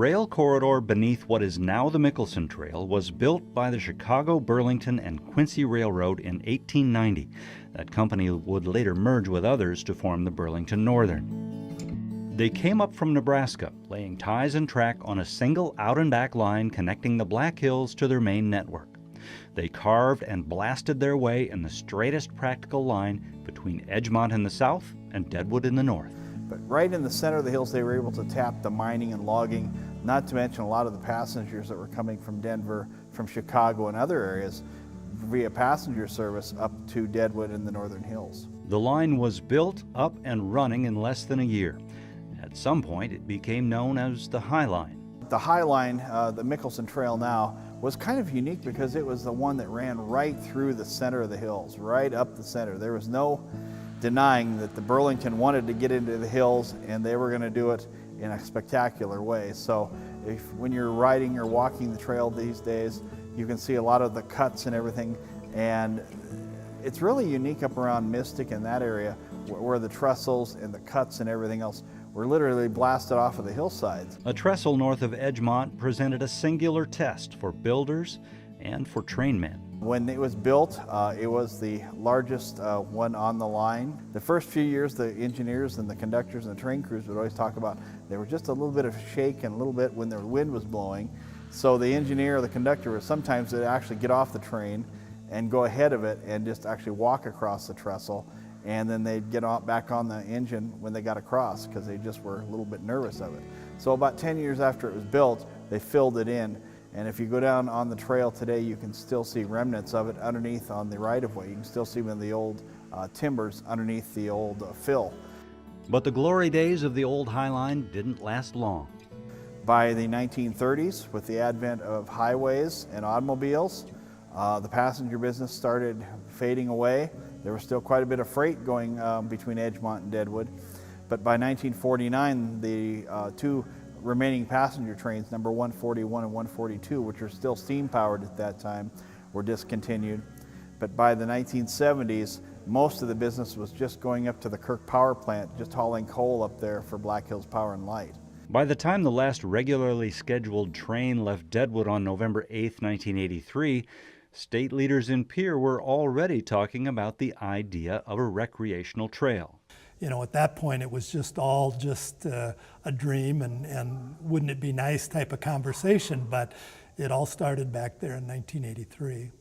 rail corridor beneath what is now the Mickelson Trail was built by the Chicago, Burlington, and Quincy Railroad in 1890. That company would later merge with others to form the Burlington Northern. They came up from Nebraska, laying ties and track on a single out-and-back line connecting the Black Hills to their main network. They carved and blasted their way in the straightest practical line between Edgemont in the south and Deadwood in the north. But right in the center of the hills, they were able to tap the mining and logging, not to mention a lot of the passengers that were coming from Denver, from Chicago and other areas via passenger service up to Deadwood in the northern hills. The line was built, up, and running in less than a year. At some point, it became known as the High Line. The High Line, the Mickelson Trail now, was kind of unique because it was the one that ran right through the center of the hills, right up the center. There was no denying that the Burlington wanted to get into the hills, and they were going to do it in a spectacular way. So when you're riding or walking the trail these days, you can see a lot of the cuts and everything, and it's really unique up around Mystic in that area where the trestles and the cuts and everything else were literally blasted off of the hillsides. A trestle north of Edgemont presented a singular test for builders and for trainmen. When it was built, it was the largest one on the line. The first few years, the engineers and the conductors and the train crews would always talk about there was just a little bit of shake and a little bit when the wind was blowing. So the engineer or the conductor would sometimes they'd actually get off the train and go ahead of it and just actually walk across the trestle, and then they'd get back on the engine when they got across because they just were a little bit nervous of it. So about 10 years after it was built, they filled it in. And if you go down on the trail today, you can still see remnants of it underneath on the right-of-way. You can still see one of the old timbers underneath the old fill. But the glory days of the old High Line didn't last long. By the 1930s, with the advent of highways and automobiles, the passenger business started fading away. There was still quite a bit of freight going between Edgemont and Deadwood. But by 1949, the two remaining passenger trains, number 141 and 142, which are still steam powered at that time, were discontinued. But by the 1970s, most of the business was just going up to the Kirk Power Plant, just hauling coal up there for Black Hills Power and Light. By the time the last regularly scheduled train left Deadwood on November 8, 1983, state leaders in Pierre were already talking about the idea of a recreational trail. You know, at that point it was just all a dream and wouldn't it be nice type of conversation, but it all started back there in 1983.